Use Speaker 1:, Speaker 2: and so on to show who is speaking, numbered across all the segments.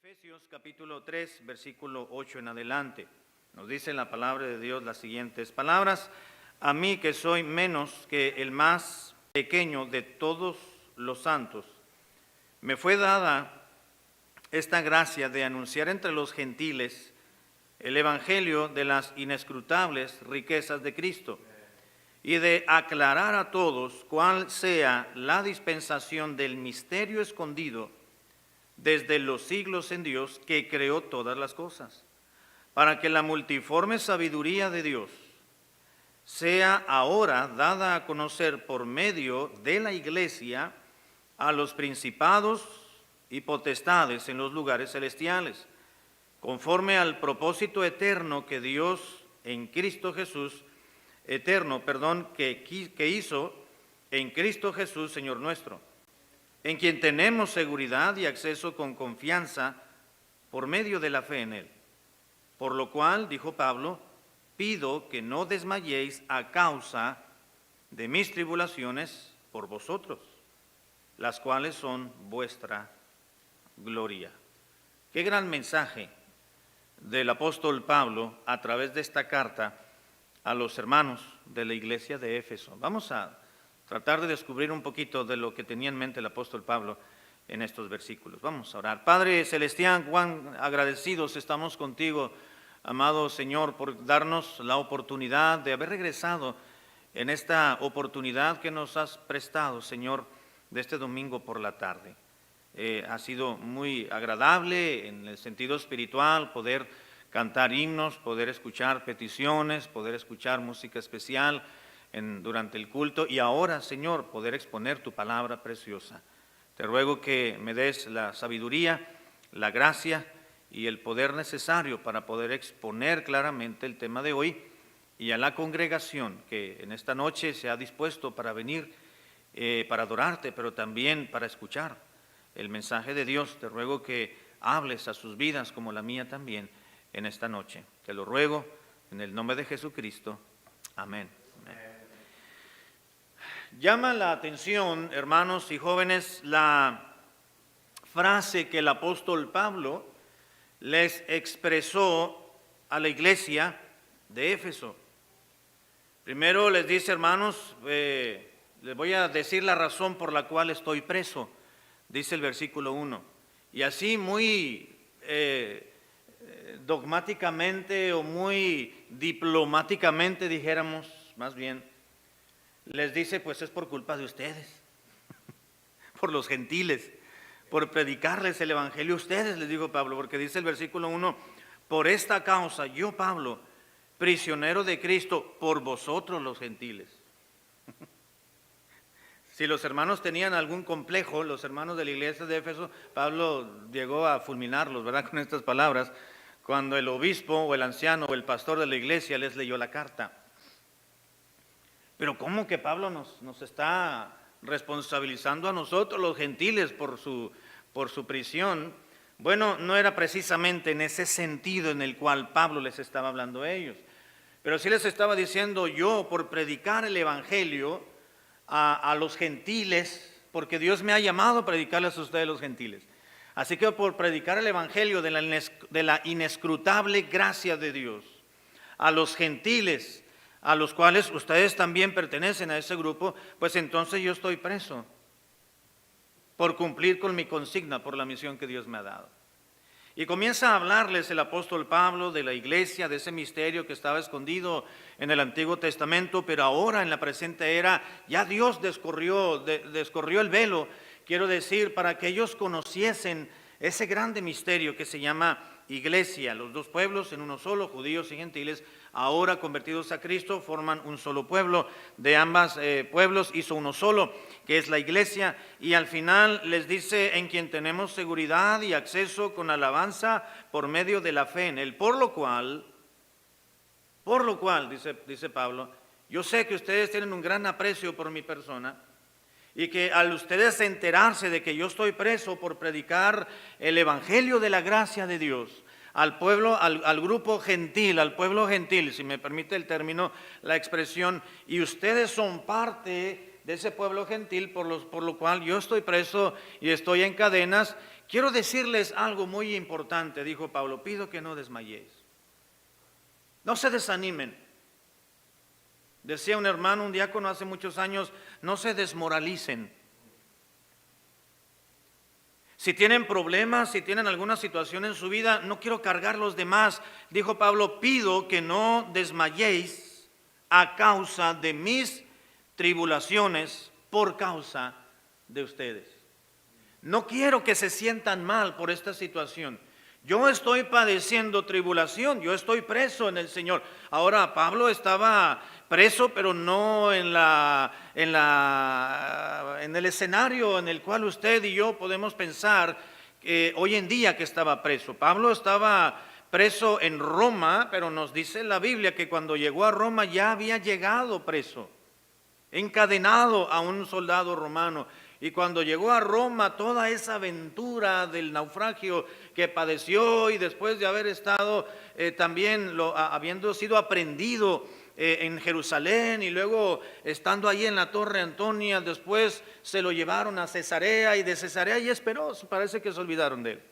Speaker 1: Efesios capítulo 3, versículo 8 en adelante, nos dice en la palabra de Dios las siguientes palabras: a mí que soy menos que el más pequeño de todos los santos, me fue dada esta gracia de anunciar entre los gentiles el evangelio de las inescrutables riquezas de Cristo y de aclarar a todos cuál sea la dispensación del misterio escondido desde los siglos en Dios, que creó todas las cosas, para que la multiforme sabiduría de Dios sea ahora dada a conocer por medio de la Iglesia a los principados y potestades en los lugares celestiales, conforme al propósito eterno que Dios en Cristo Jesús, que hizo en Cristo Jesús, Señor nuestro, en quien tenemos seguridad y acceso con confianza por medio de la fe en Él. Por lo cual, dijo Pablo, pido que no desmayéis a causa de mis tribulaciones por vosotros, las cuales son vuestra gloria. Qué gran mensaje del apóstol Pablo a través de esta carta a los hermanos de la iglesia de Éfeso. Vamos a tratar de descubrir un poquito de lo que tenía en mente el apóstol Pablo en estos versículos. Vamos a orar. Padre celestial, cuán agradecidos estamos contigo, amado Señor, por darnos la oportunidad de haber regresado en esta oportunidad que nos has prestado, Señor, de este domingo por la tarde. Ha sido muy agradable en el sentido espiritual poder cantar himnos, poder escuchar peticiones, poder escuchar música especial durante el culto, y ahora, Señor, poder exponer tu palabra preciosa. Te ruego que me des la sabiduría, la gracia y el poder necesario para poder exponer claramente el tema de hoy, y a la congregación que en esta noche se ha dispuesto para venir, para adorarte, pero también para escuchar el mensaje de Dios. Te ruego que hables a sus vidas como la mía también en esta noche. Te lo ruego en el nombre de Jesucristo. Amén. Llama la atención, hermanos y jóvenes, la frase que el apóstol Pablo les expresó a la iglesia de Éfeso. Primero les dice, hermanos, les voy a decir la razón por la cual estoy preso, dice el versículo 1. Y así muy dogmáticamente o muy diplomáticamente, dijéramos, más bien, les dice, pues es por culpa de ustedes, por los gentiles, por predicarles el evangelio a ustedes, les dijo Pablo, porque dice el versículo 1, por esta causa, yo Pablo, prisionero de Cristo, por vosotros los gentiles. Si los hermanos tenían algún complejo, los hermanos de la iglesia de Éfeso, Pablo llegó a fulminarlos, ¿verdad?, con estas palabras, cuando el obispo o el anciano o el pastor de la iglesia les leyó la carta. Pero ¿cómo que Pablo nos está responsabilizando a nosotros, los gentiles, por su prisión? Bueno, no era precisamente en ese sentido en el cual Pablo les estaba hablando a ellos, pero sí les estaba diciendo, yo por predicar el evangelio a los gentiles, porque Dios me ha llamado a predicarles a ustedes los gentiles, así que por predicar el evangelio de la inescrutable gracia de Dios a los gentiles, a los cuales ustedes también pertenecen a ese grupo, pues entonces yo estoy preso por cumplir con mi consigna, por la misión que Dios me ha dado. Y comienza a hablarles el apóstol Pablo de la iglesia, de ese misterio que estaba escondido en el Antiguo Testamento, pero ahora en la presente era, ya Dios descorrió el velo, quiero decir, para que ellos conociesen ese grande misterio que se llama iglesia. Los dos pueblos en uno solo, judíos y gentiles, ahora convertidos a Cristo, forman un solo pueblo. De ambos pueblos hizo uno solo, que es la iglesia. Y al final les dice, en quien tenemos seguridad y acceso con alabanza por medio de la fe en Él. Por lo cual, dice Pablo, yo sé que ustedes tienen un gran aprecio por mi persona, y que al ustedes enterarse de que yo estoy preso por predicar el evangelio de la gracia de Dios al pueblo, al grupo gentil, al pueblo gentil, si me permite el término, la expresión, y ustedes son parte de ese pueblo gentil, por lo cual yo estoy preso y estoy en cadenas. Quiero decirles algo muy importante, dijo Pablo, pido que no desmayéis. No se desanimen. Decía un hermano, un diácono hace muchos años, no se desmoralicen. Si tienen problemas, si tienen alguna situación en su vida, no quiero cargarlos de más. Dijo Pablo, pido que no desmayéis a causa de mis tribulaciones por causa de ustedes. No quiero que se sientan mal por esta situación. Yo estoy padeciendo tribulación, yo estoy preso en el Señor. Ahora, Pablo estaba preso, pero no en el escenario en el cual usted y yo podemos pensar hoy en día que estaba preso. Pablo estaba preso en Roma, pero nos dice la Biblia que cuando llegó a Roma ya había llegado preso, encadenado a un soldado romano. Y cuando llegó a Roma, toda esa aventura del naufragio que padeció y después de haber estado también habiendo sido aprendido en Jerusalén y luego estando ahí en la Torre Antonia, después se lo llevaron a Cesarea y de Cesarea y esperó, parece que se olvidaron de él.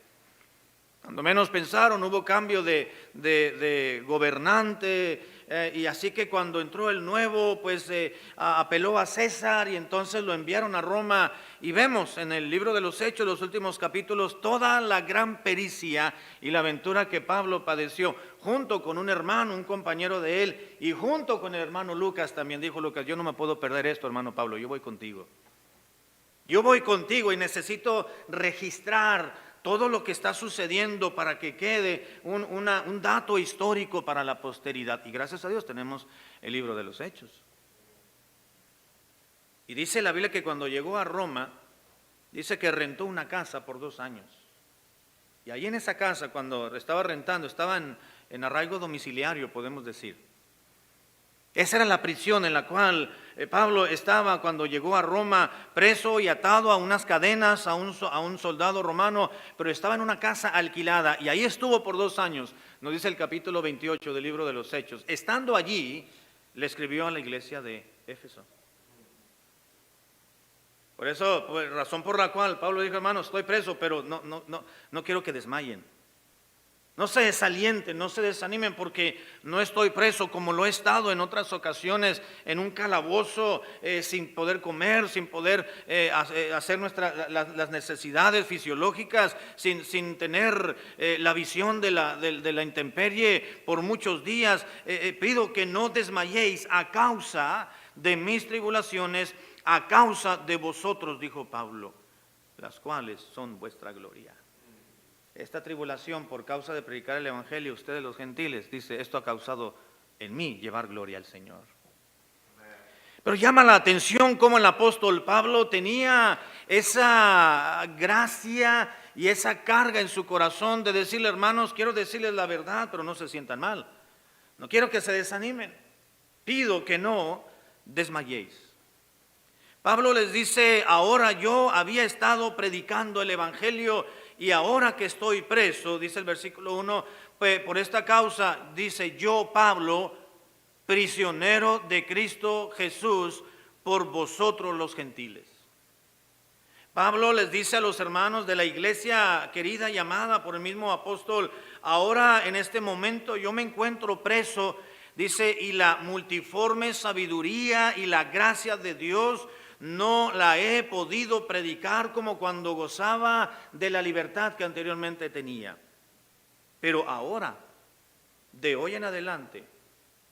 Speaker 1: Cuando menos pensaron, hubo cambio de gobernante y así que cuando entró el nuevo, pues apeló a César y entonces lo enviaron a Roma. Y vemos en el libro de los Hechos, los últimos capítulos, toda la gran pericia y la aventura que Pablo padeció, junto con un hermano, un compañero de él, y junto con el hermano Lucas también. Dijo Lucas, yo no me puedo perder esto, hermano Pablo, yo voy contigo. Yo voy contigo y necesito registrar todo lo que está sucediendo para que quede un dato histórico para la posteridad. Y gracias a Dios tenemos el libro de los Hechos. Y dice la Biblia que cuando llegó a Roma, dice que rentó una casa por 2 años. Y ahí en esa casa, cuando estaba rentando, estaba en arraigo domiciliario, podemos decir. Esa era la prisión en la cual Pablo estaba cuando llegó a Roma, preso y atado a unas cadenas a un soldado romano, pero estaba en una casa alquilada y ahí estuvo por 2 años, nos dice el capítulo 28 del libro de los Hechos. Estando allí, le escribió a la iglesia de Éfeso. Por eso, pues, razón por la cual Pablo dijo, hermano, estoy preso, pero no quiero que desmayen. No se desalienten, no se desanimen porque no estoy preso como lo he estado en otras ocasiones, en un calabozo, sin poder comer, sin poder hacer las necesidades fisiológicas, sin tener la visión de la intemperie por muchos días. Pido que no desmayéis a causa de mis tribulaciones, a causa de vosotros, dijo Pablo, las cuales son vuestra gloria. Esta tribulación por causa de predicar el evangelio, ustedes los gentiles, dice, esto ha causado en mí llevar gloria al Señor. Pero llama la atención cómo el apóstol Pablo tenía esa gracia y esa carga en su corazón de decirle, hermanos, quiero decirles la verdad, pero no se sientan mal. No quiero que se desanimen. Pido que no desmayéis. Pablo les dice, ahora yo había estado predicando el evangelio y ahora que estoy preso, dice el versículo 1, pues por esta causa, dice yo, Pablo, prisionero de Cristo Jesús, por vosotros los gentiles. Pablo les dice a los hermanos de la iglesia querida y amada por el mismo apóstol, ahora en este momento yo me encuentro preso, dice, y la multiforme sabiduría y la gracia de Dios no la he podido predicar como cuando gozaba de la libertad que anteriormente tenía. Pero ahora, de hoy en adelante,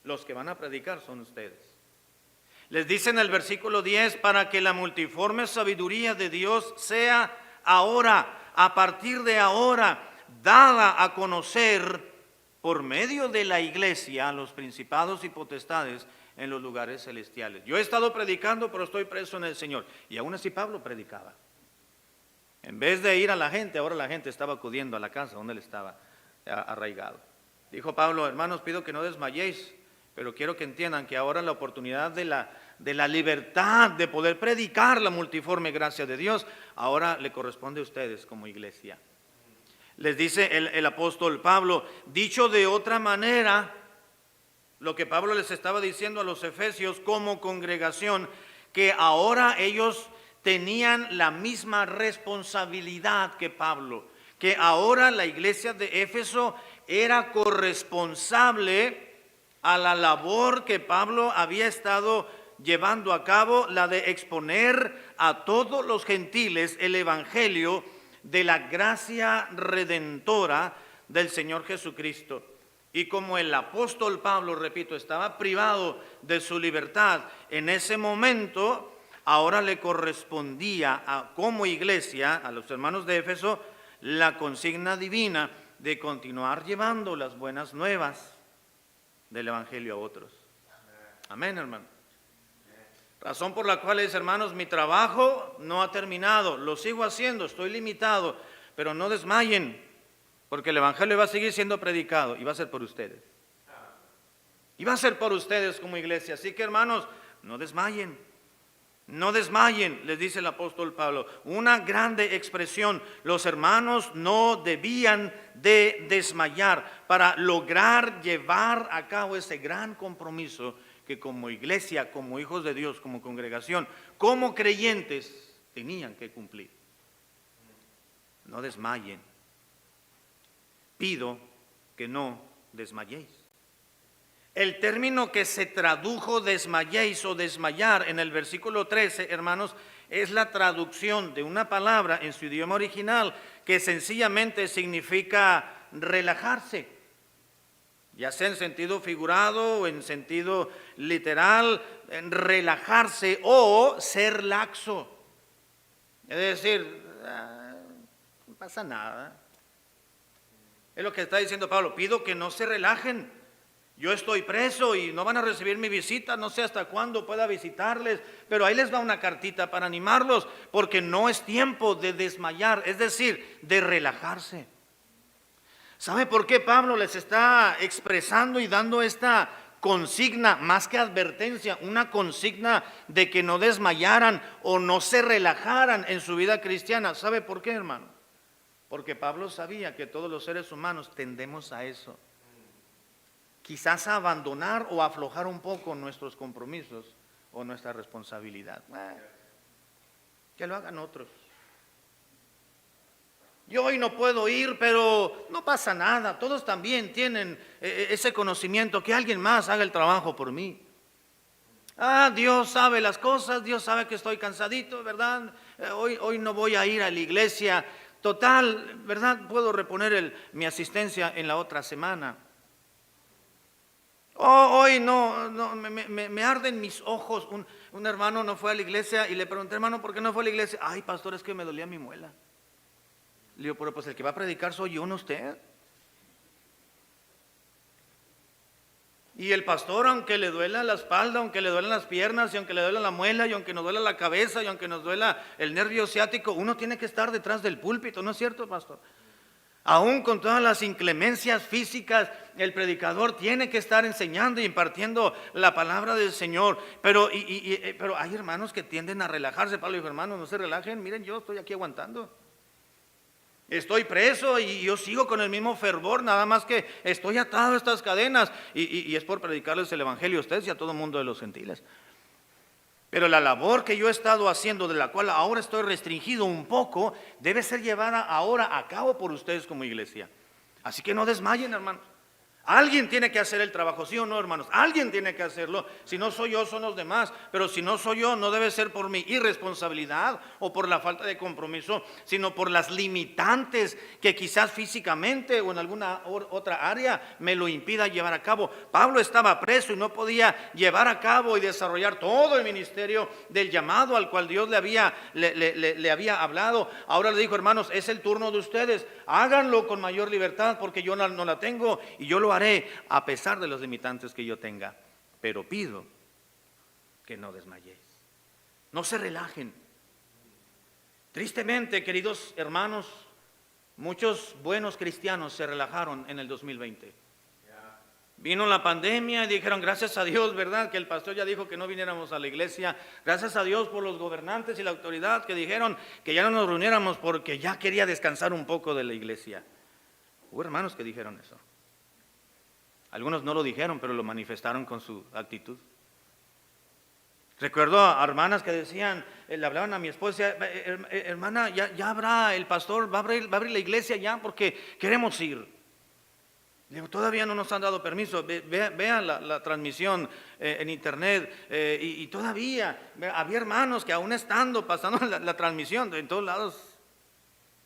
Speaker 1: los que van a predicar son ustedes. Les dice en el versículo 10, para que la multiforme sabiduría de Dios sea ahora, a partir de ahora, dada a conocer por medio de la iglesia a los principados y potestades en los lugares celestiales. Yo he estado predicando, pero estoy preso en el Señor. Y aún así Pablo predicaba. En vez de ir a la gente, ahora la gente estaba acudiendo a la casa donde él estaba arraigado. Dijo Pablo, hermanos, pido que no desmayéis, pero quiero que entiendan que ahora la oportunidad de la libertad, de poder predicar la multiforme gracia de Dios, ahora le corresponde a ustedes como iglesia. Les dice el apóstol Pablo, dicho de otra manera, lo que Pablo les estaba diciendo a los efesios como congregación, que ahora ellos tenían la misma responsabilidad que Pablo, que ahora la iglesia de Éfeso era corresponsable a la labor que Pablo había estado llevando a cabo, la de exponer a todos los gentiles el evangelio de la gracia redentora del Señor Jesucristo. Y como el apóstol Pablo, repito, estaba privado de su libertad en ese momento, ahora le correspondía como iglesia, a los hermanos de Éfeso, la consigna divina de continuar llevando las buenas nuevas del evangelio a otros. Amén, hermano. Razón por la cual es, hermanos, mi trabajo no ha terminado, lo sigo haciendo, estoy limitado, pero no desmayen, porque el evangelio va a seguir siendo predicado y va a ser por ustedes. Y va a ser por ustedes como iglesia. Así que, hermanos, no desmayen. No desmayen, les dice el apóstol Pablo. Una grande expresión. Los hermanos no debían de desmayar para lograr llevar a cabo ese gran compromiso que como iglesia, como hijos de Dios, como congregación, como creyentes, tenían que cumplir. No desmayen. Pido que no desmayéis. El término que se tradujo desmayéis o desmayar en el versículo 13, hermanos, es la traducción de una palabra en su idioma original que sencillamente significa relajarse, ya sea en sentido figurado o en sentido literal, relajarse o ser laxo. Es decir, no pasa nada. Es lo que está diciendo Pablo, pido que no se relajen. Yo estoy preso y no van a recibir mi visita, no sé hasta cuándo pueda visitarles, pero ahí les va una cartita para animarlos, porque no es tiempo de desmayar, es decir, de relajarse. ¿Sabe por qué Pablo les está expresando y dando esta consigna, más que advertencia, una consigna de que no desmayaran o no se relajaran en su vida cristiana? ¿Sabe por qué, hermano? Porque Pablo sabía que todos los seres humanos tendemos a eso. Quizás a abandonar o aflojar un poco nuestros compromisos o nuestra responsabilidad. Que lo hagan otros. Yo hoy no puedo ir, pero no pasa nada. Todos también tienen ese conocimiento, que alguien más haga el trabajo por mí. Dios sabe las cosas, Dios sabe que estoy cansadito, ¿verdad? Hoy no voy a ir a la iglesia. Total, ¿verdad? Puedo reponer mi asistencia en la otra semana. Hoy no me arden mis ojos. Un hermano no fue a la iglesia y le pregunté, hermano, ¿por qué no fue a la iglesia? Ay, pastor, es que me dolía mi muela. Le digo, pero pues el que va a predicar soy yo, no usted. Y el pastor, aunque le duela la espalda, aunque le duelan las piernas, y aunque le duela la muela, y aunque nos duela la cabeza, y aunque nos duela el nervio ciático, uno tiene que estar detrás del púlpito, ¿no es cierto, pastor? Aún con todas las inclemencias físicas, el predicador tiene que estar enseñando y impartiendo la palabra del Señor. Pero hay hermanos que tienden a relajarse. Pablo dijo, hermanos, no se relajen, miren, yo estoy aquí aguantando. Estoy preso y yo sigo con el mismo fervor, nada más que estoy atado a estas cadenas. Y es por predicarles el evangelio a ustedes y a todo el mundo de los gentiles. Pero la labor que yo he estado haciendo, de la cual ahora estoy restringido un poco, debe ser llevada ahora a cabo por ustedes como iglesia. Así que no desmayen, hermanos. Alguien tiene que hacer el trabajo, ¿sí o no, hermanos? Alguien tiene que hacerlo. Si no soy yo, son los demás. Pero si no soy yo, no debe ser por mi irresponsabilidad o por la falta de compromiso, sino por las limitantes que quizás físicamente o en alguna otra área me lo impida llevar a cabo. Pablo estaba preso y no podía llevar a cabo y desarrollar todo el ministerio del llamado al cual Dios le había hablado. Ahora le dijo, hermanos, es el turno de ustedes. Háganlo con mayor libertad porque yo no la tengo y yo lo haré a pesar de los limitantes que yo tenga. Pero pido que no desmayéis. No se relajen. Tristemente, queridos hermanos, muchos buenos cristianos se relajaron en el 2020. Vino la pandemia y dijeron, gracias a Dios, ¿verdad? Que el pastor ya dijo que no viniéramos a la iglesia. Gracias a Dios por los gobernantes y la autoridad que dijeron que ya no nos reuniéramos porque ya quería descansar un poco de la iglesia. Hubo hermanos que dijeron eso. Algunos no lo dijeron, pero lo manifestaron con su actitud. Recuerdo a hermanas que decían, le hablaban a mi esposa, hermana, ya habrá, el pastor va a abrir la iglesia ya porque queremos ir. Le digo, todavía no nos han dado permiso. Vean la transmisión en internet y todavía había hermanos que aún estando, pasando la transmisión, en todos lados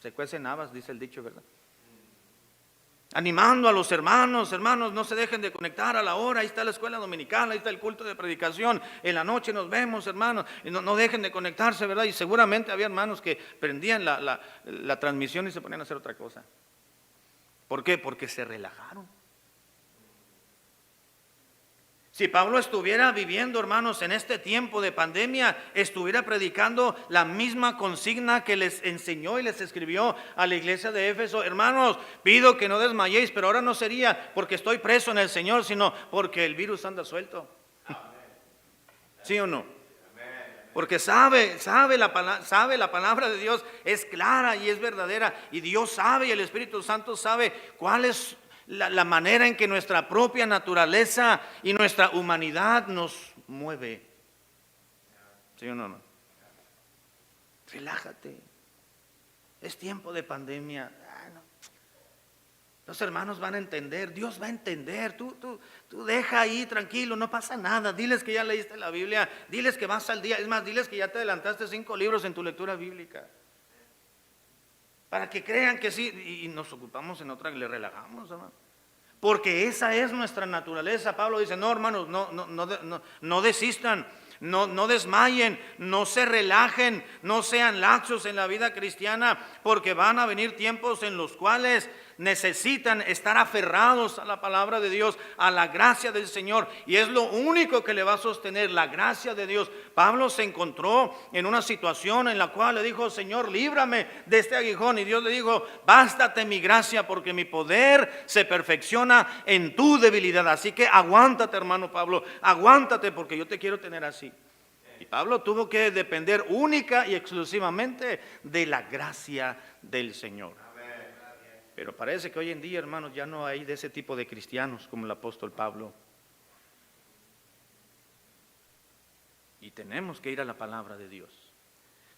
Speaker 1: se cuecen habas, dice el dicho, ¿verdad? Animando a los hermanos, no se dejen de conectar a la hora, ahí está la escuela dominical, ahí está el culto de predicación, en la noche nos vemos, hermanos, y no dejen de conectarse, ¿verdad? Y seguramente había hermanos que prendían la transmisión y se ponían a hacer otra cosa. ¿Por qué? Porque se relajaron. Si Pablo estuviera viviendo, hermanos, en este tiempo de pandemia, estuviera predicando la misma consigna que les enseñó y les escribió a la iglesia de Éfeso. Hermanos, pido que no desmayéis, pero ahora no sería porque estoy preso en el Señor, sino porque el virus anda suelto. ¿Sí o no? Porque sabe la palabra de Dios, es clara y es verdadera, y Dios sabe y el Espíritu Santo sabe cuál es la manera en que nuestra propia naturaleza y nuestra humanidad nos mueve. ¿Sí o no? Relájate. Es tiempo de pandemia. Los hermanos van a entender, Dios va a entender. Tú deja ahí tranquilo, no pasa nada. Diles que ya leíste la Biblia, diles que vas al día. Es más, diles que ya te adelantaste 5 libros en tu lectura bíblica. Para que crean que sí, y nos ocupamos en otra y le relajamos, hermano. Porque esa es nuestra naturaleza. Pablo dice, no, hermanos, no desistan, no desmayen, no se relajen, no sean laxos en la vida cristiana, porque van a venir tiempos en los cuales necesitan estar aferrados a la palabra de Dios, a la gracia del Señor, y es lo único que le va a sostener, la gracia de Dios. Pablo se encontró en una situación en la cual le dijo, Señor, líbrame de este aguijón, y Dios le dijo, bástate mi gracia, porque mi poder se perfecciona en tu debilidad. Así que aguántate, hermano Pablo, aguántate, porque yo te quiero tener así. Y Pablo tuvo que depender única y exclusivamente de la gracia del Señor. Pero parece que hoy en día, hermanos, ya no hay de ese tipo de cristianos como el apóstol Pablo. Y tenemos que ir a la palabra de Dios.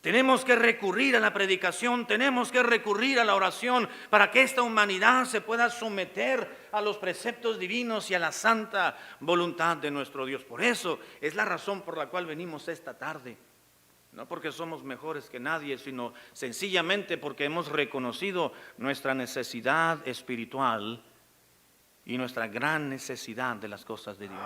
Speaker 1: Tenemos que recurrir a la predicación, tenemos que recurrir a la oración para que esta humanidad se pueda someter a los preceptos divinos y a la santa voluntad de nuestro Dios. Por eso es la razón por la cual venimos esta tarde. No porque somos mejores que nadie, sino sencillamente porque hemos reconocido nuestra necesidad espiritual y nuestra gran necesidad de las cosas de Dios.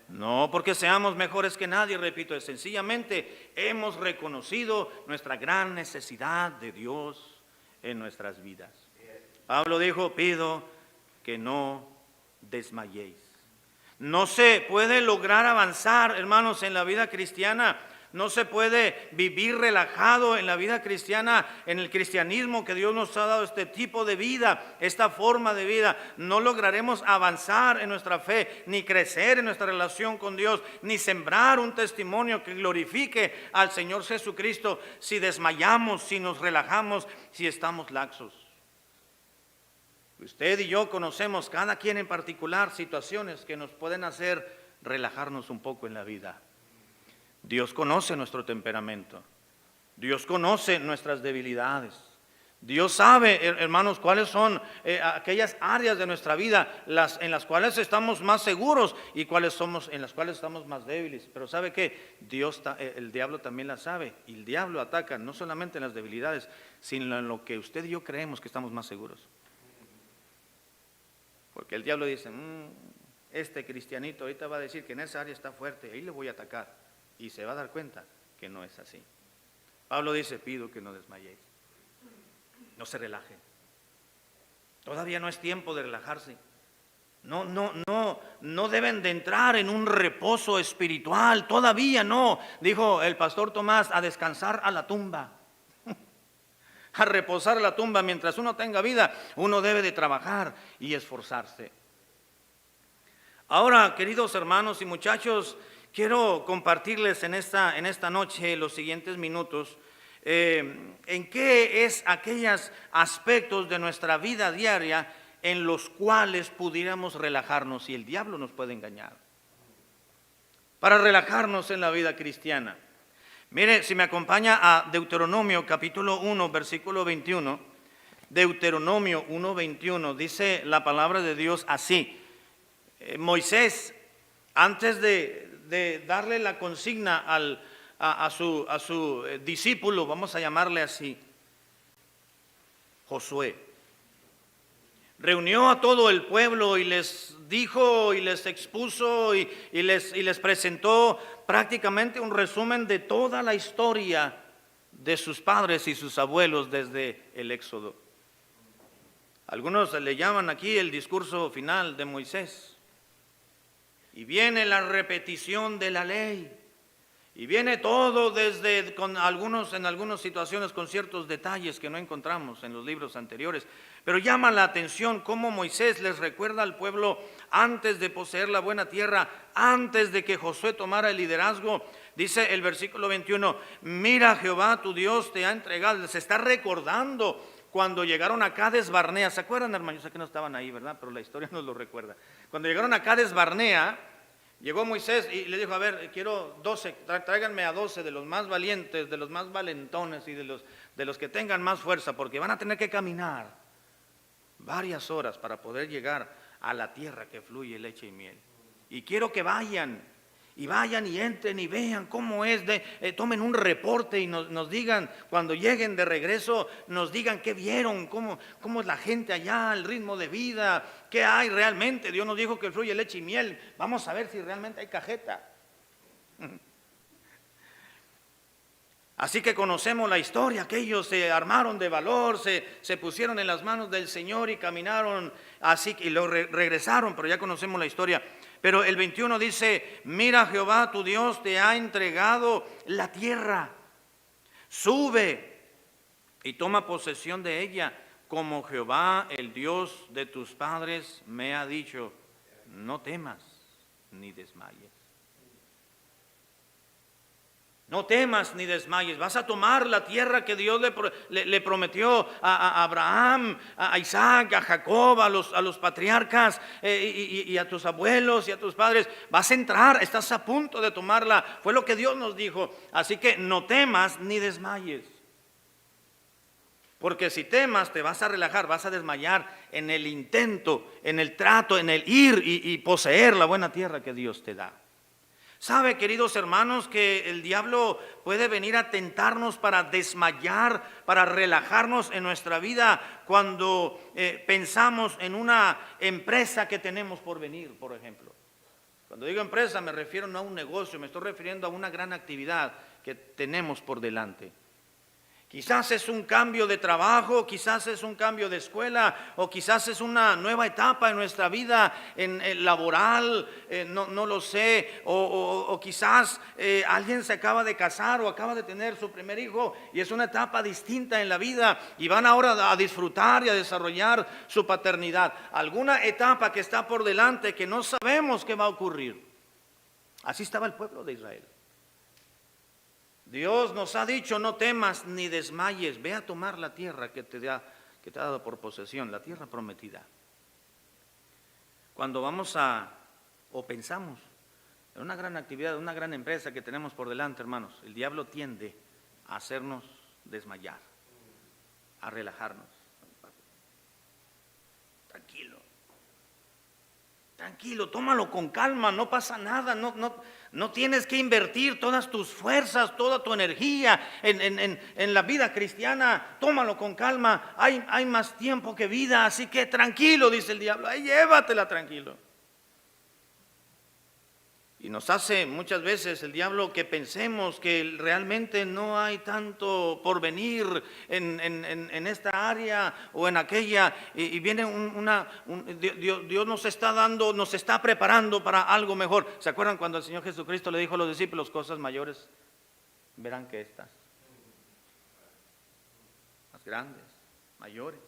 Speaker 1: No porque seamos mejores que nadie, repito, sencillamente hemos reconocido nuestra gran necesidad de Dios en nuestras vidas. Pablo dijo, pido que no desmayéis. No se puede lograr avanzar, hermanos, en la vida cristiana. No se puede vivir relajado en la vida cristiana, en el cristianismo que Dios nos ha dado, este tipo de vida, esta forma de vida. No lograremos avanzar en nuestra fe, ni crecer en nuestra relación con Dios, ni sembrar un testimonio que glorifique al Señor Jesucristo si desmayamos, si nos relajamos, si estamos laxos. Usted y yo conocemos, cada quien en particular, situaciones que nos pueden hacer relajarnos un poco en la vida. Dios conoce nuestro temperamento. Dios conoce nuestras debilidades. Dios sabe, hermanos, cuáles son aquellas áreas de nuestra vida en las cuales estamos más seguros y en las cuales estamos más débiles. Pero ¿sabe qué? El diablo también la sabe. Y el diablo ataca no solamente en las debilidades, sino en lo que usted y yo creemos que estamos más seguros. Porque el diablo dice, este cristianito ahorita va a decir que en esa área está fuerte, ahí le voy a atacar. Y se va a dar cuenta que no es así. Pablo dice, pido que no desmayéis. No se relajen. Todavía no es tiempo de relajarse. No deben de entrar en un reposo espiritual. Todavía no, dijo el pastor Tomás, a descansar a la tumba. A reposar a la tumba. Mientras uno tenga vida, uno debe de trabajar y esforzarse. Ahora, queridos hermanos y muchachos, quiero compartirles en esta noche, los siguientes minutos, en qué es aquellos aspectos de nuestra vida diaria en los cuales pudiéramos relajarnos y el diablo nos puede engañar. para relajarnos en la vida cristiana. Mire, si me acompaña a Deuteronomio capítulo 1, versículo 21. Deuteronomio 1, 21, dice la palabra de Dios así. Moisés, antes de darle la consigna a su discípulo, vamos a llamarle así, Josué, reunió a todo el pueblo y les dijo y les expuso y les presentó prácticamente un resumen de toda la historia de sus padres y sus abuelos desde el Éxodo. Algunos le llaman aquí el discurso final de Moisés. Y viene la repetición de la ley. Y viene todo en algunas situaciones con ciertos detalles que no encontramos en los libros anteriores. Pero llama la atención cómo Moisés les recuerda al pueblo antes de poseer la buena tierra, antes de que Josué tomara el liderazgo. Dice el versículo 21, mira, Jehová tu Dios te ha entregado. Les está recordando cuando llegaron a Cades Barnea. ¿Se acuerdan, hermanos? Yo sé que no estaban ahí, ¿verdad? Pero la historia nos lo recuerda. Cuando llegaron a Cades Barnea, llegó Moisés y le dijo, a ver, quiero 12, tráiganme a 12 de los más valientes, de los más valentones y de los que tengan más fuerza, porque van a tener que caminar varias horas para poder llegar a la tierra que fluye leche y miel. Y quiero que vayan y entren y vean cómo es, tomen un reporte y nos digan, cuando lleguen de regreso, nos digan qué vieron, cómo es la gente allá, el ritmo de vida, qué hay realmente. Dios nos dijo que fluye leche y miel, vamos a ver si realmente hay cajeta. Así que conocemos la historia, que ellos se armaron de valor, se pusieron en las manos del Señor y caminaron así, y lo regresaron, pero ya conocemos la historia. Pero el 21 dice, mira, Jehová tu Dios te ha entregado la tierra, sube y toma posesión de ella, como Jehová, el Dios de tus padres, me ha dicho, no temas ni desmayes. No temas ni desmayes, vas a tomar la tierra que Dios le prometió a Abraham, a Isaac, a Jacob, a los patriarcas y a tus abuelos y a tus padres. Vas a entrar, estás a punto de tomarla, fue lo que Dios nos dijo. Así que no temas ni desmayes. Porque si temas te vas a relajar, vas a desmayar en el intento, en el trato, en el ir y poseer la buena tierra que Dios te da. ¿Sabe, queridos hermanos, que el diablo puede venir a tentarnos para desmayar, para relajarnos en nuestra vida cuando pensamos en una empresa que tenemos por venir, por ejemplo? Cuando digo empresa me refiero no a un negocio, me estoy refiriendo a una gran actividad que tenemos por delante. Quizás es un cambio de trabajo, quizás es un cambio de escuela, o quizás es una nueva etapa en nuestra vida en laboral, no lo sé, o quizás alguien se acaba de casar o acaba de tener su primer hijo y es una etapa distinta en la vida y van ahora a disfrutar y a desarrollar su paternidad. Alguna etapa que está por delante que no sabemos qué va a ocurrir. Así estaba el pueblo de Israel. Dios nos ha dicho, no temas ni desmayes, ve a tomar la tierra que te ha dado por posesión, la tierra prometida. Cuando o pensamos en una gran actividad, una gran empresa que tenemos por delante, hermanos, el diablo tiende a hacernos desmayar, a relajarnos. Tranquilo, tómalo con calma, no pasa nada, no tienes que invertir todas tus fuerzas, toda tu energía en la vida cristiana, tómalo con calma, hay más tiempo que vida, así que tranquilo, dice el diablo, ahí llévatela tranquilo. Y nos hace muchas veces el diablo que pensemos que realmente no hay tanto porvenir en esta área o en aquella. Y viene Dios nos está preparando para algo mejor. ¿Se acuerdan cuando el Señor Jesucristo le dijo a los discípulos, cosas mayores verán que estas? Más grandes, mayores.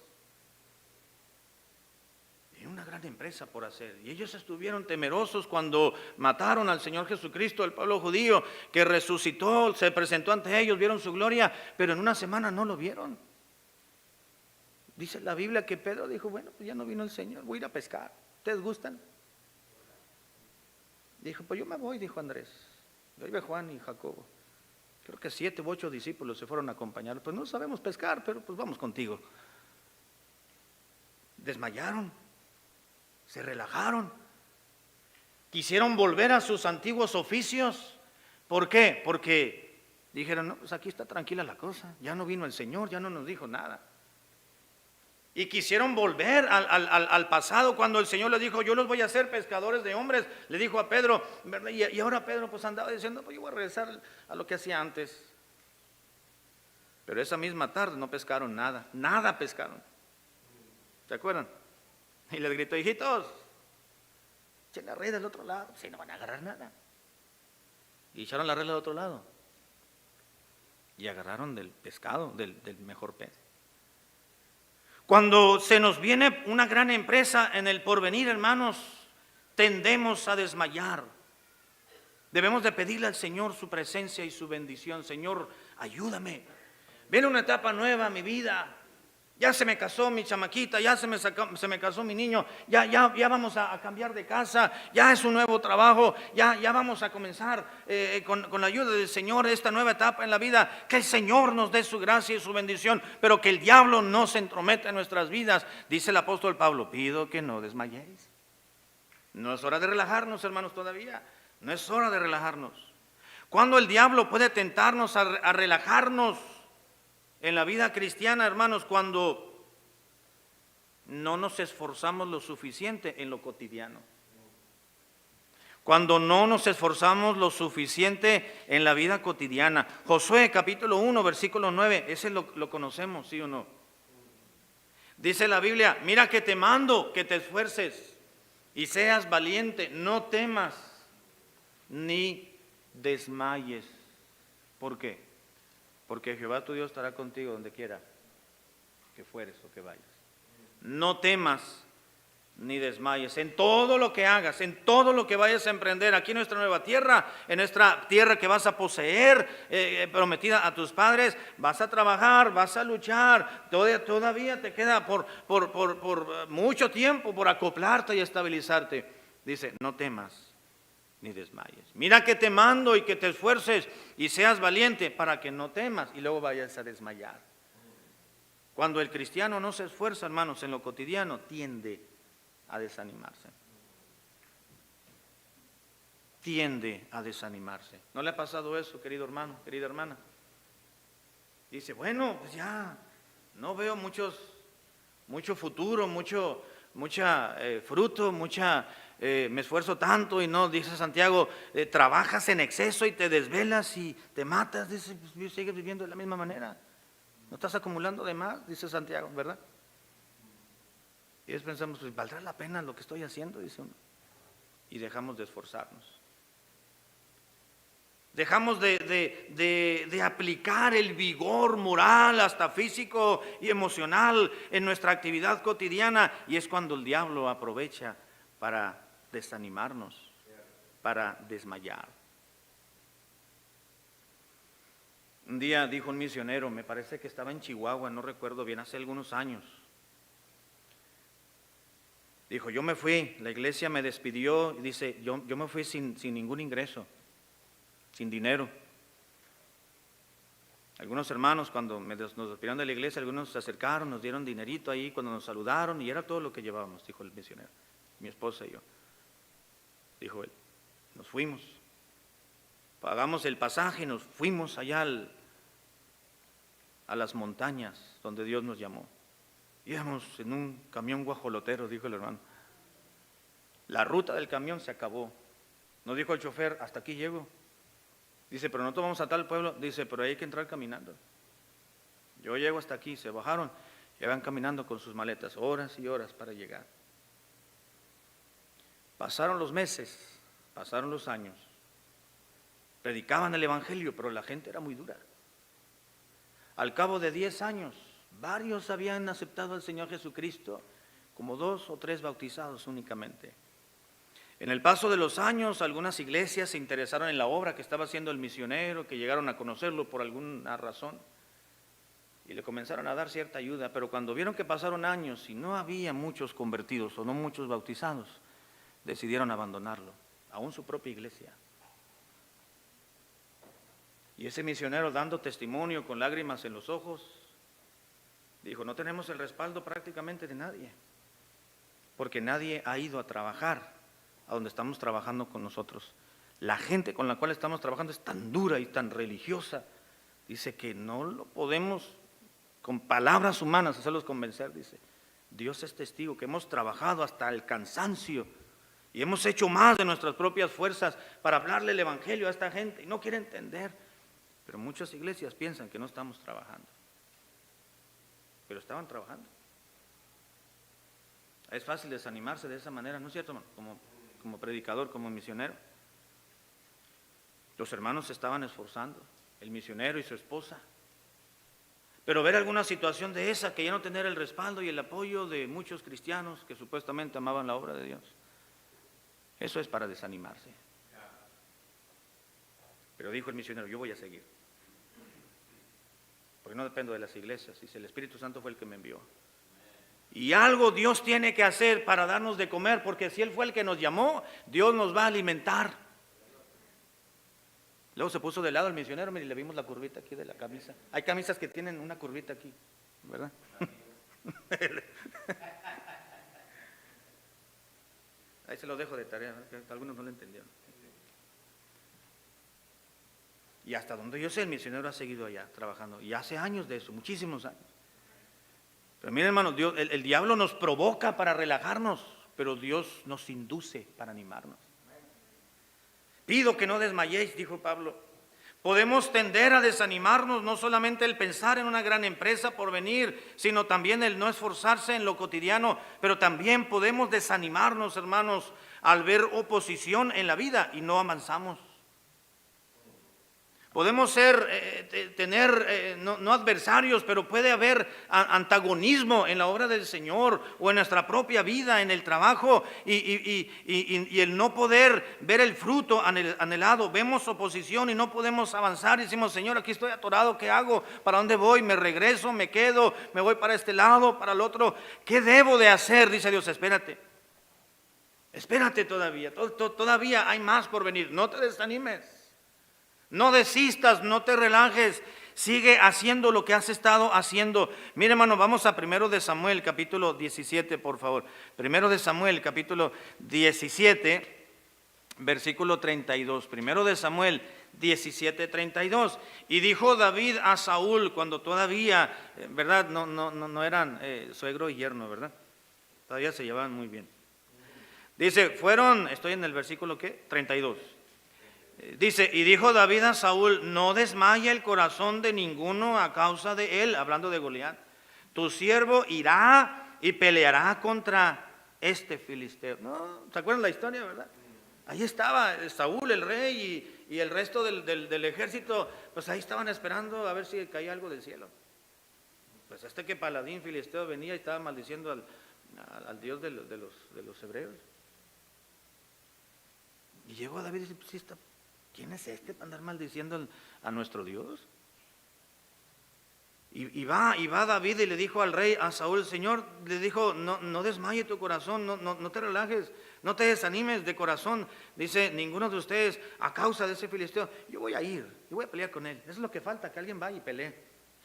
Speaker 1: Una gran empresa por hacer. Y ellos estuvieron temerosos cuando mataron al Señor Jesucristo, el pueblo judío, que resucitó, se presentó ante ellos, vieron su gloria, pero en una semana no lo vieron. Dice la Biblia que Pedro dijo, bueno, pues ya no vino el Señor, voy a ir a pescar. ¿Ustedes gustan? Dijo, pues yo me voy, dijo Andrés. Y ahí ve Juan y Jacobo. Creo que 7 u 8 discípulos se fueron a acompañar. Pues no sabemos pescar, pero pues vamos contigo. Desmayaron, se relajaron, quisieron volver a sus antiguos oficios. ¿Por qué? Porque dijeron, no, pues aquí está tranquila la cosa, ya no vino el Señor, ya no nos dijo nada. Y quisieron volver al pasado cuando el Señor les dijo, yo los voy a hacer pescadores de hombres. Le dijo a Pedro, ¿verdad? Y ahora Pedro pues andaba diciendo, pues yo voy a regresar a lo que hacía antes. Pero esa misma tarde no pescaron nada, nada pescaron. ¿Se acuerdan? Y les gritó, hijitos, echen la red del otro lado, si no van a agarrar nada. Y echaron la red del otro lado. Y agarraron del pescado, del mejor pez. Cuando se nos viene una gran empresa en el porvenir, hermanos, tendemos a desmayar. Debemos de pedirle al Señor su presencia y su bendición. Señor, ayúdame. Viene una etapa nueva a mi vida. Ya se me casó mi chamaquita, ya se me casó mi niño, ya vamos a cambiar de casa, ya es un nuevo trabajo, ya vamos a comenzar con la ayuda del Señor esta nueva etapa en la vida. Que el Señor nos dé su gracia y su bendición, pero que el diablo no se entrometa en nuestras vidas. Dice el apóstol Pablo, pido que no desmayéis. No es hora de relajarnos, hermanos, todavía. No es hora de relajarnos. Cuando el diablo puede tentarnos a relajarnos en la vida cristiana, hermanos, cuando no nos esforzamos lo suficiente en lo cotidiano. Cuando no nos esforzamos lo suficiente en la vida cotidiana. Josué capítulo 1, versículo 9, ese lo conocemos, ¿sí o no? Dice la Biblia, mira que te mando que te esfuerces y seas valiente, no temas ni desmayes. ¿Por qué? Porque Jehová tu Dios estará contigo donde quiera que fueres o que vayas. No temas ni desmayes en todo lo que hagas, en todo lo que vayas a emprender aquí en nuestra nueva tierra, en nuestra tierra que vas a poseer, prometida a tus padres. Vas a trabajar, vas a luchar, todavía te queda por mucho tiempo por acoplarte y estabilizarte. Dice, no temas ni desmayes. Mira que te mando y que te esfuerces y seas valiente para que no temas y luego vayas a desmayar. Cuando el cristiano no se esfuerza, hermanos, en lo cotidiano, tiende a desanimarse. Tiende a desanimarse. ¿No le ha pasado eso, querido hermano, querida hermana? Dice, bueno, pues ya no veo mucho futuro, mucha fruto, me esfuerzo tanto y no, dice Santiago, trabajas en exceso y te desvelas y te matas, dice, pues sigues viviendo de la misma manera. No estás acumulando de más, dice Santiago, ¿verdad? Y después pensamos, pues ¿valdrá la pena lo que estoy haciendo? Dice uno. Y dejamos de esforzarnos. Dejamos de aplicar el vigor moral, hasta físico y emocional en nuestra actividad cotidiana. Y es cuando el diablo aprovecha para desanimarnos, para desmayar. Un día dijo un misionero, me parece que estaba en Chihuahua, no recuerdo bien, hace algunos años. Dijo, yo me fui, la iglesia me despidió, y dice, yo me fui sin ningún ingreso, sin dinero. Algunos hermanos cuando nos despidieron de la iglesia, algunos se acercaron, nos dieron dinerito ahí cuando nos saludaron y era todo lo que llevábamos, dijo el misionero, mi esposa y yo. Dijo él, nos fuimos, pagamos el pasaje y nos fuimos allá a las montañas donde Dios nos llamó. Íbamos en un camión guajolotero, dijo el hermano. La ruta del camión se acabó. Nos dijo el chofer, hasta aquí llego. Dice, pero nosotros vamos a tal pueblo. Dice, pero hay que entrar caminando. Yo llego hasta aquí. Se bajaron y van caminando con sus maletas, horas y horas para llegar. Pasaron los meses, pasaron los años. Predicaban el evangelio, pero la gente era muy dura. Al cabo de 10 años, varios habían aceptado al Señor Jesucristo, como 2 o 3 bautizados únicamente. En el paso de los años, algunas iglesias se interesaron en la obra que estaba haciendo el misionero, que llegaron a conocerlo por alguna razón, y le comenzaron a dar cierta ayuda, pero cuando vieron que pasaron años y no había muchos convertidos o no muchos bautizados, decidieron abandonarlo. aún su propia iglesia. Y ese misionero, dando testimonio con lágrimas en los ojos, dijo, no tenemos el respaldo prácticamente de nadie, porque nadie ha ido a trabajar a donde estamos trabajando con nosotros. La gente con la cual estamos trabajando es tan dura y tan religiosa, dice que no lo podemos con palabras humanas hacerlos convencer, dice. Dios es testigo que hemos trabajado hasta el cansancio y hemos hecho más de nuestras propias fuerzas para hablarle el evangelio a esta gente y no quiere entender. Pero muchas iglesias piensan que no estamos trabajando, pero estaban trabajando. Es fácil desanimarse de esa manera, ¿no es cierto, hermano? Como predicador, como misionero. Los hermanos se estaban esforzando, el misionero y su esposa. Pero ver alguna situación de esa, que ya no tener el respaldo y el apoyo de muchos cristianos que supuestamente amaban la obra de Dios, eso es para desanimarse. Pero dijo el misionero, yo voy a seguir, porque no dependo de las iglesias, dice, el Espíritu Santo fue el que me envió. Y algo Dios tiene que hacer para darnos de comer, porque si Él fue el que nos llamó, Dios nos va a alimentar. Luego se puso de lado el misionero, mire, le vimos la curvita aquí de la camisa. Hay camisas que tienen una curvita aquí, ¿verdad? Ahí se lo dejo de tarea, que algunos no lo entendieron. Y hasta donde yo sé, el misionero ha seguido allá trabajando. Y hace años de eso, muchísimos años. Pero miren, hermanos, el diablo nos provoca para relajarnos, pero Dios nos induce para animarnos. Pido que no desmayéis, dijo Pablo. Podemos tender a desanimarnos, no solamente el pensar en una gran empresa por venir, sino también el no esforzarse en lo cotidiano, pero también podemos desanimarnos, hermanos, al ver oposición en la vida y no avanzamos. Podemos tener no adversarios, pero puede haber antagonismo en la obra del Señor o en nuestra propia vida, en el trabajo, y el no poder ver el fruto anhelado. Vemos oposición y no podemos avanzar. Y decimos, Señor, aquí estoy atorado, ¿qué hago? ¿Para dónde voy? ¿Me regreso? ¿Me quedo? ¿Me voy para este lado? ¿Para el otro? ¿Qué debo de hacer? Dice Dios, espérate. Espérate todavía. Todavía hay más por venir. No te desanimes. No desistas, no te relajes, sigue haciendo lo que has estado haciendo. Mire, hermano, vamos a 1 de Samuel, capítulo 17, por favor. 1 de Samuel, capítulo 17, versículo 32. 1 de Samuel 17, 32. Y dijo David a Saúl, cuando todavía, ¿verdad? No eran suegro y yerno, ¿verdad? Todavía se llevaban muy bien. Dice, estoy en el versículo, ¿qué? 32. Dice, y dijo David a Saúl, no desmaye el corazón de ninguno a causa de él, hablando de Goliat. Tu siervo irá y peleará contra este filisteo. ¿No? ¿Se acuerdan la historia, verdad? Ahí estaba Saúl, el rey, y el resto del ejército, pues ahí estaban esperando a ver si caía algo del cielo. Pues que paladín filisteo venía y estaba maldiciendo al Dios de los hebreos. Y llegó David y dice, pues sí está. ¿Quién es este para andar maldiciendo a nuestro Dios? Y va David y le dijo al rey, a Saúl, Señor, le dijo, no desmaye tu corazón, no te relajes, no te desanimes de corazón. Dice, ninguno de ustedes, a causa de ese filisteo, yo voy a ir, yo voy a pelear con él. Eso es lo que falta, que alguien vaya y pelee.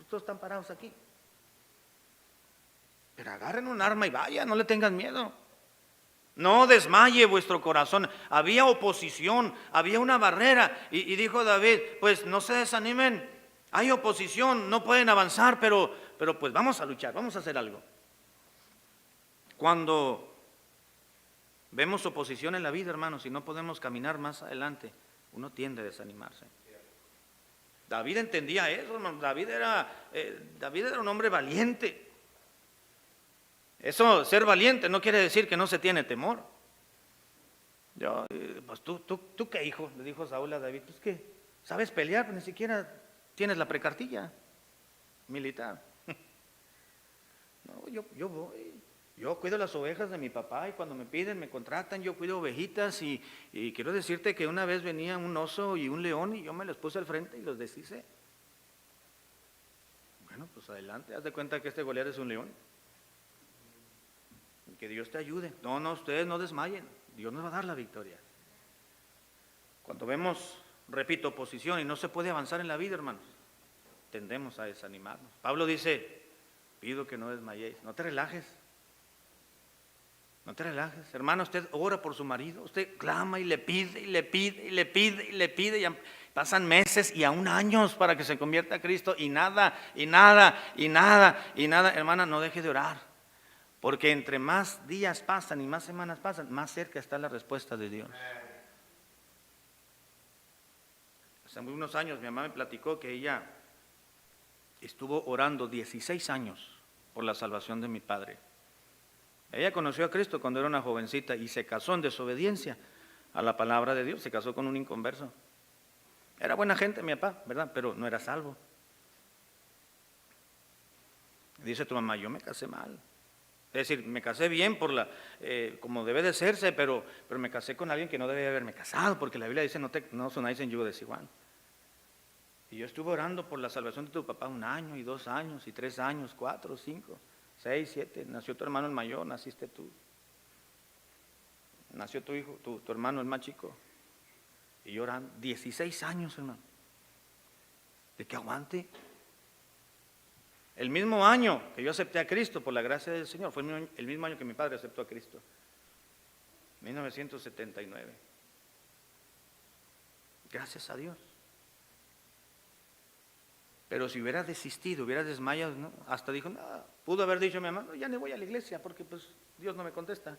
Speaker 1: Todos están parados aquí. Pero agarren un arma y vaya, no le tengan miedo. No desmaye vuestro corazón. Había oposición, había una barrera. Y dijo David, pues no se desanimen. Hay oposición, no pueden avanzar, pero pues vamos a luchar, vamos a hacer algo. Cuando vemos oposición en la vida, hermanos, y no podemos caminar más adelante, uno tiende a desanimarse. David entendía eso, hermano. David era un hombre valiente. Eso, ser valiente, no quiere decir que no se tiene temor. Pues tú qué, hijo, le dijo Saúl a David, pues qué, ¿sabes pelear? Pues ni siquiera tienes la precartilla militar. No, yo voy, yo cuido las ovejas de mi papá y cuando me piden, me contratan, yo cuido ovejitas y quiero decirte que una vez venía un oso y un león y yo me los puse al frente y los deshice. Bueno, pues adelante, haz de cuenta que este Goliat es un león. Que Dios te ayude. No, ustedes no desmayen. Dios nos va a dar la victoria. Cuando vemos, repito, oposición y no se puede avanzar en la vida, hermanos, tendemos a desanimarnos. Pablo dice, pido que no desmayéis, no te relajes. No te relajes, hermano, usted ora por su marido, usted clama y le pide, y le pide, y le pide, y le pide, y pasan meses y aún años para que se convierta a Cristo, y nada, y nada, y nada, y nada. Hermana, no deje de orar, porque entre más días pasan y más semanas pasan, más cerca está la respuesta de Dios. Hace unos años mi mamá me platicó que ella estuvo orando 16 años por la salvación de mi padre. Ella conoció a Cristo cuando era una jovencita y se casó en desobediencia a la palabra de Dios, se casó con un inconverso. Era buena gente mi papá, ¿verdad? Pero no era salvo. Dice tu mamá, yo me casé mal. Es decir, me casé bien como debe de serse, pero me casé con alguien que no debía haberme casado, porque la Biblia dice, no os unáis en yugo desigual. Y yo estuve orando por la salvación de tu papá 1 año, y 2 años, y 3 años, 4, 5, 6, 7, nació tu hermano el mayor, naciste tú. Nació tu hijo, tu hermano el más chico. Y llorando, 16 años, hermano. De que aguante. El mismo año que yo acepté a Cristo por la gracia del Señor, fue el mismo año que mi padre aceptó a Cristo. 1979. Gracias a Dios. Pero si hubiera desistido, hubiera desmayado, ¿no? Hasta dijo, no, pudo haber dicho mi mamá, ya no voy a la iglesia porque pues Dios no me contesta.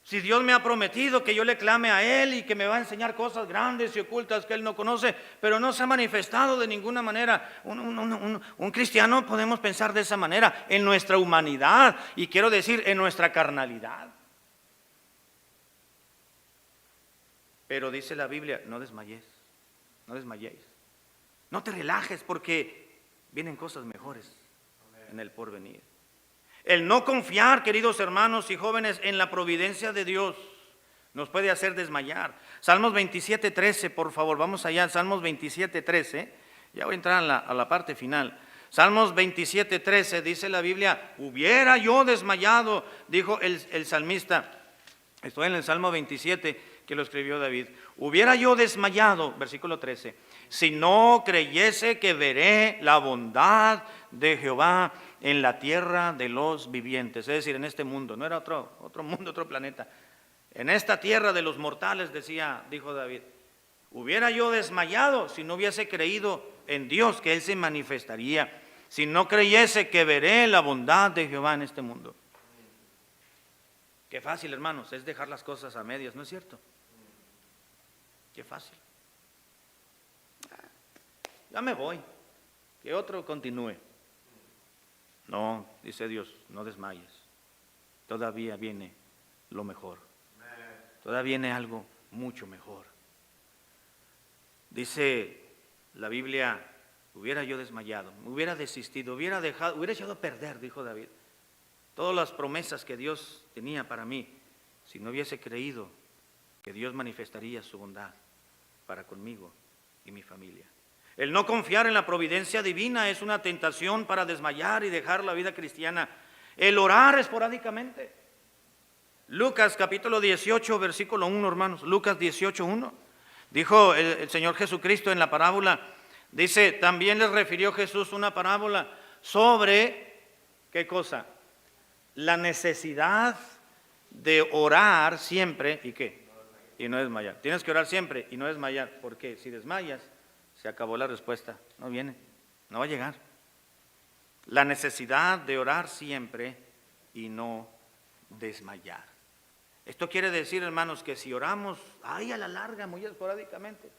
Speaker 1: Si Dios me ha prometido que yo le clame a Él y que me va a enseñar cosas grandes y ocultas que Él no conoce, pero no se ha manifestado de ninguna manera. Un cristiano podemos pensar de esa manera, en nuestra humanidad, y quiero decir, en nuestra carnalidad. Pero dice la Biblia, no desmayéis, no desmayéis. No te relajes porque vienen cosas mejores en el porvenir. El no confiar, queridos hermanos y jóvenes, en la providencia de Dios nos puede hacer desmayar. Salmos 27:13, por favor, vamos allá, Salmos 27:13. Ya voy a entrar a la parte final. Salmos 27:13 dice la Biblia, hubiera yo desmayado, dijo el salmista. Estoy en el Salmo 27 que lo escribió David. Hubiera yo desmayado, versículo 13, si no creyese que veré la bondad de Jehová en la tierra de los vivientes. Es decir, en este mundo, no era otro mundo, otro planeta. En esta tierra de los mortales, dijo David, hubiera yo desmayado si no hubiese creído en Dios, que Él se manifestaría. Si no creyese que veré la bondad de Jehová en este mundo. Qué fácil, hermanos, es dejar las cosas a medias, ¿no es cierto? Qué fácil. Ya me voy, que otro continúe. No, dice Dios, no desmayes. Todavía viene lo mejor. Todavía viene algo mucho mejor. Dice la Biblia, hubiera yo desmayado, hubiera desistido, hubiera echado a perder, dijo David, todas las promesas que Dios tenía para mí, si no hubiese creído que Dios manifestaría su bondad para conmigo y mi familia. El no confiar en la providencia divina es una tentación para desmayar y dejar la vida cristiana. El orar esporádicamente. Lucas capítulo 18, versículo 1, hermanos. Lucas 18:1. Dijo el Señor Jesucristo en la parábola, dice, también les refirió Jesús una parábola sobre, ¿qué cosa? La necesidad de orar siempre, ¿y qué? Y no desmayar. Tienes que orar siempre y no desmayar, porque si desmayas, se acabó la respuesta, no viene, no va a llegar. La necesidad de orar siempre y no desmayar. Esto quiere decir, hermanos, que si oramos ahí a la larga, muy esporádicamente,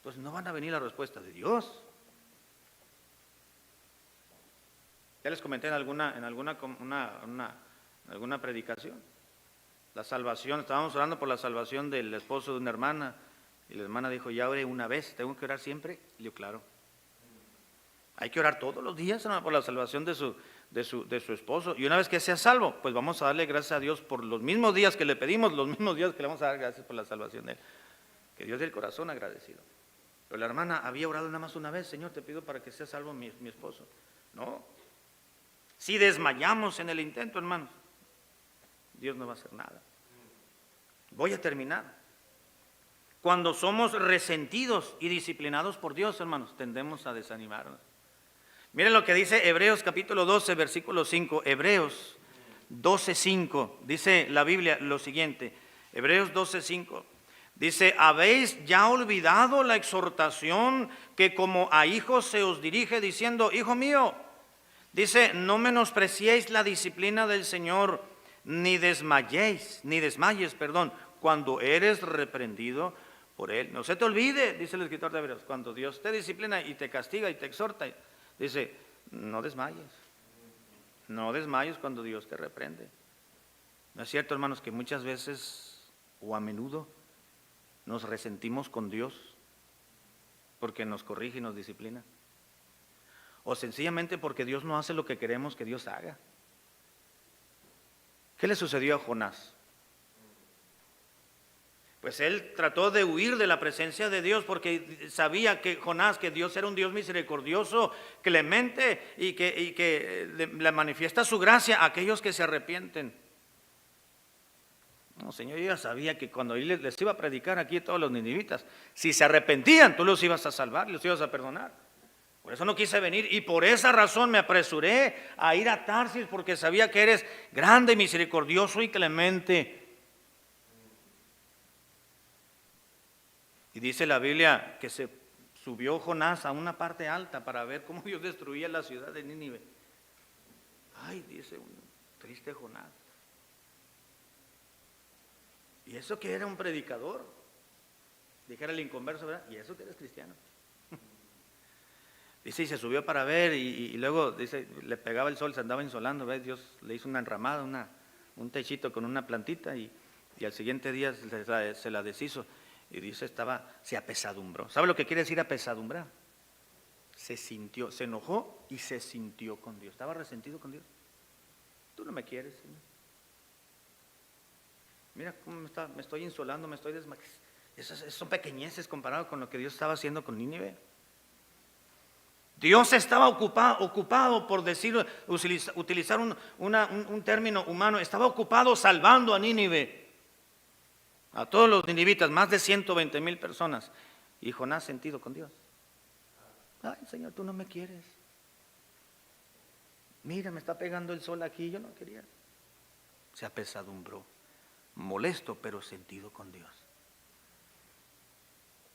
Speaker 1: pues no van a venir la respuesta de Dios. Ya les comenté en alguna predicación. La salvación, estábamos orando por la salvación del esposo de una hermana. Y la hermana dijo, ya oré una vez, ¿tengo que orar siempre? Y yo, claro. Hay que orar todos los días, hermano, por la salvación de su esposo. Y una vez que sea salvo, pues vamos a darle gracias a Dios por los mismos días que le pedimos, los mismos días que le vamos a dar gracias por la salvación de él. Que Dios dé el corazón agradecido. Pero la hermana había orado nada más una vez, Señor, te pido para que sea salvo mi esposo. No. Si desmayamos en el intento, hermanos, Dios no va a hacer nada. Voy a terminar. Cuando somos resentidos y disciplinados por Dios, hermanos, tendemos a desanimarnos. Miren lo que dice Hebreos capítulo 12, versículo 5. Hebreos 12:5. Dice la Biblia lo siguiente. Hebreos 12:5. Dice, ¿habéis ya olvidado la exhortación que como a hijos se os dirige diciendo, hijo mío? Dice, no menospreciéis la disciplina del Señor, ni desmayes, cuando eres reprendido por Él. No se te olvide, dice el escritor de Hebreos, cuando Dios te disciplina y te castiga y te exhorta, dice, no desmayes. No desmayes cuando Dios te reprende. ¿No es cierto, hermanos, que muchas veces o a menudo nos resentimos con Dios porque nos corrige y nos disciplina? O sencillamente porque Dios no hace lo que queremos que Dios haga. ¿Qué le sucedió a Jonás? Pues él trató de huir de la presencia de Dios porque sabía que Jonás, que Dios era un Dios misericordioso, clemente y que le manifiesta su gracia a aquellos que se arrepienten. No, Señor, yo ya sabía que cuando él les iba a predicar aquí a todos los ninivitas, si se arrepentían, tú los ibas a salvar, los ibas a perdonar. Por eso no quise venir y por esa razón me apresuré a ir a Tarsis porque sabía que eres grande, misericordioso y clemente. Y dice la Biblia que se subió Jonás a una parte alta para ver cómo Dios destruía la ciudad de Nínive. Ay, dice un triste Jonás. Y eso que era un predicador, dijera el inconverso, ¿verdad? Y eso que eres cristiano. Dice, y se subió para ver y luego, dice, le pegaba el sol, se andaba insolando, ¿ves? Dios le hizo una enramada, un techito con una plantita y al siguiente día se la deshizo. Y dice, se apesadumbró. ¿Sabe lo que quiere decir apesadumbrar? Se sintió, se enojó y se sintió con Dios. Estaba resentido con Dios. Tú no me quieres, Señor. Mira cómo me estoy insolando, me estoy desmayando. Esas son pequeñeces comparado con lo que Dios estaba haciendo con Nínive. Dios estaba ocupado por utilizar un término humano, estaba ocupado salvando a Nínive. A todos los ninivitas, más de 120,000 personas. Y Jonás sentido con Dios. Ay, Señor, tú no me quieres. Mira, me está pegando el sol aquí, yo no quería. Se apesadumbró, molesto pero sentido con Dios.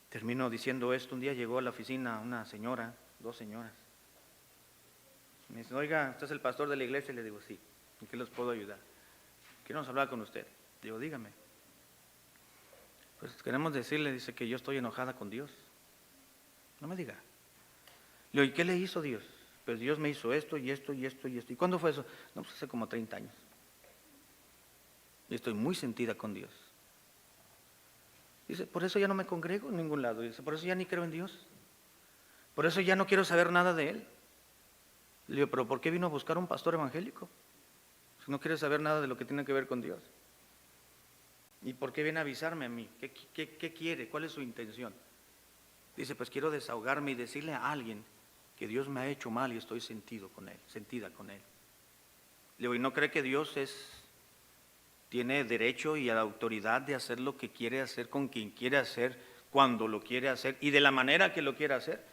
Speaker 1: Termino diciendo esto, un día llegó a la oficina una señora, 2 señoras. Me dice, oiga, ¿usted es el pastor de la iglesia? Y le digo, sí, ¿en qué los puedo ayudar? Queremos hablar con usted. Digo, dígame. Pues queremos decirle, dice que yo estoy enojada con Dios. No me diga. Le digo, ¿y qué le hizo Dios? Pues Dios me hizo esto y esto y esto y esto. ¿Y cuándo fue eso? No, pues hace como 30 años. Y estoy muy sentida con Dios. Dice, por eso ya no me congrego en ningún lado. Dice, por eso ya ni creo en Dios. Por eso ya no quiero saber nada de Él. Le digo, ¿pero por qué vino a buscar un pastor evangélico? Si no quiere saber nada de lo que tiene que ver con Dios. ¿Y por qué viene a avisarme a mí? ¿Qué quiere? ¿Cuál es su intención? Dice, pues quiero desahogarme y decirle a alguien que Dios me ha hecho mal y estoy sentida con Él. Le digo, ¿y no cree que Dios tiene derecho y la autoridad de hacer lo que quiere hacer con quien quiere hacer, cuando lo quiere hacer y de la manera que lo quiere hacer?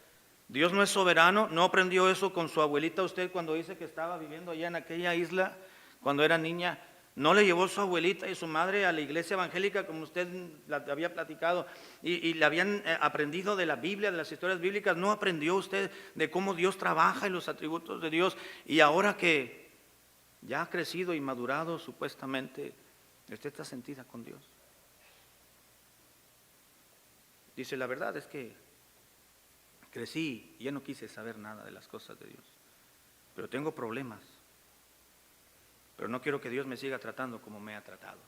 Speaker 1: Dios no es soberano. ¿No aprendió eso con su abuelita usted cuando dice que estaba viviendo allá en aquella isla cuando era niña? ¿No le llevó su abuelita y su madre a la iglesia evangélica como usted la había platicado y le habían aprendido de la Biblia, de las historias bíblicas? ¿No aprendió usted de cómo Dios trabaja y los atributos de Dios? Y ahora que ya ha crecido y madurado supuestamente, usted está sentida con Dios. Dice, la verdad es que crecí y ya no quise saber nada de las cosas de Dios, pero tengo problemas. Pero no quiero que Dios me siga tratando como me ha tratado.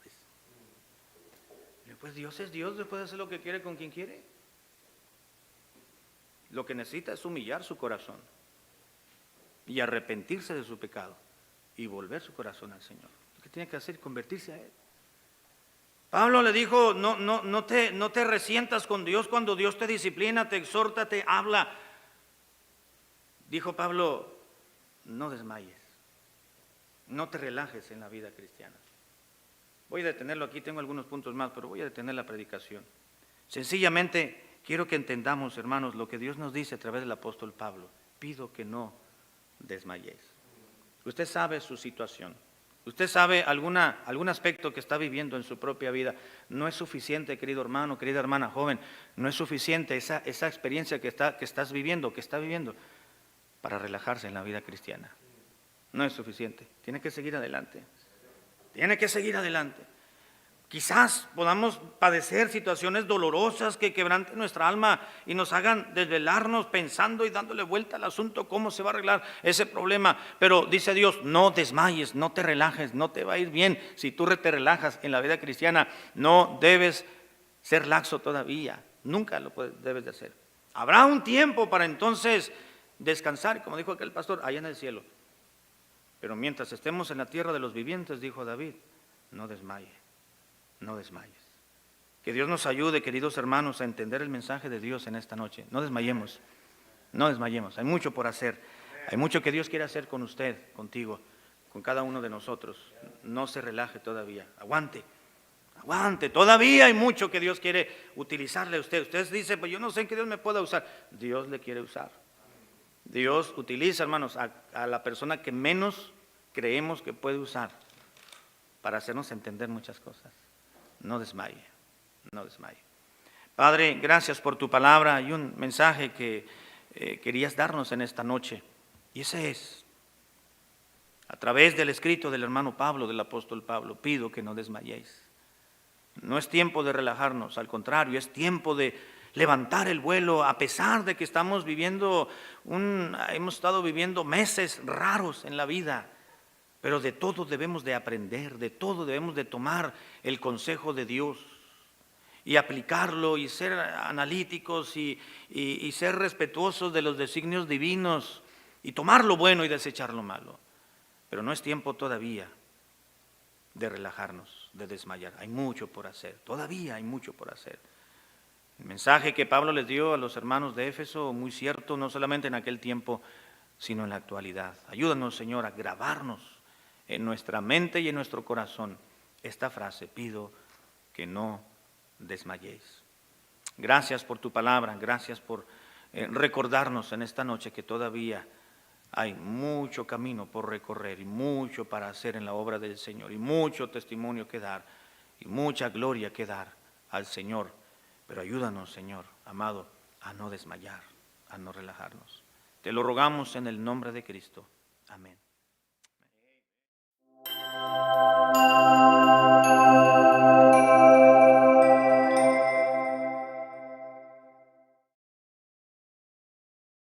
Speaker 1: Pues Dios es Dios, puede hacer lo que quiere con quien quiere. Lo que necesita es humillar su corazón y arrepentirse de su pecado y volver su corazón al Señor. Lo que tiene que hacer es convertirse a Él. Pablo le dijo, no te resientas con Dios cuando Dios te disciplina, te exhorta, te habla. Dijo Pablo, no desmayes. No te relajes en la vida cristiana. Voy a detenerlo aquí, tengo algunos puntos más, pero voy a detener la predicación. Sencillamente quiero que entendamos, hermanos, lo que Dios nos dice a través del apóstol Pablo. Pido que no desmayéis. Usted sabe su situación. Usted sabe algún aspecto que está viviendo en su propia vida. No es suficiente, querido hermano, querida hermana joven, no es suficiente esa experiencia que está viviendo para relajarse en la vida cristiana. No es suficiente. Tiene que seguir adelante. Tiene que seguir adelante. Quizás podamos padecer situaciones dolorosas que quebranten nuestra alma y nos hagan desvelarnos pensando y dándole vuelta al asunto, cómo se va a arreglar ese problema. Pero dice Dios, no desmayes, no te relajes, no te va a ir bien. Si tú te relajas en la vida cristiana, no debes ser laxo todavía. Nunca lo debes de hacer. Habrá un tiempo para entonces descansar, como dijo aquel pastor, allá en el cielo. Pero mientras estemos en la tierra de los vivientes, dijo David, no desmaye. No desmayes. Que Dios nos ayude, queridos hermanos, a entender el mensaje de Dios en esta noche. No desmayemos, no desmayemos. Hay mucho por hacer. Hay mucho que Dios quiere hacer con usted, contigo, con cada uno de nosotros. No se relaje todavía. Aguante, aguante. Todavía hay mucho que Dios quiere utilizarle a usted. Usted dice, pues yo no sé en qué Dios me pueda usar. Dios le quiere usar. Dios utiliza, hermanos, a la persona que menos creemos que puede usar para hacernos entender muchas cosas. No desmaye, no desmaye. Padre, gracias por tu palabra. Hay un mensaje que querías darnos en esta noche. Y ese es, a través del escrito del hermano Pablo, del apóstol Pablo, pido que no desmayéis. No es tiempo de relajarnos, al contrario, es tiempo de levantar el vuelo, a pesar de que hemos estado viviendo meses raros en la vida. Pero de todo debemos de aprender, de todo debemos de tomar el consejo de Dios y aplicarlo y ser analíticos y ser respetuosos de los designios divinos y tomar lo bueno y desechar lo malo. Pero no es tiempo todavía de relajarnos, de desmayar. Hay mucho por hacer, todavía hay mucho por hacer. El mensaje que Pablo les dio a los hermanos de Éfeso, muy cierto, no solamente en aquel tiempo, sino en la actualidad. Ayúdanos, Señor, a grabarnos en nuestra mente y en nuestro corazón esta frase, pido que no desmayéis. Gracias por tu palabra, gracias por recordarnos en esta noche que todavía hay mucho camino por recorrer y mucho para hacer en la obra del Señor y mucho testimonio que dar y mucha gloria que dar al Señor. Pero ayúdanos, Señor, amado, a no desmayar, a no relajarnos. Te lo rogamos en el nombre de Cristo. Amén.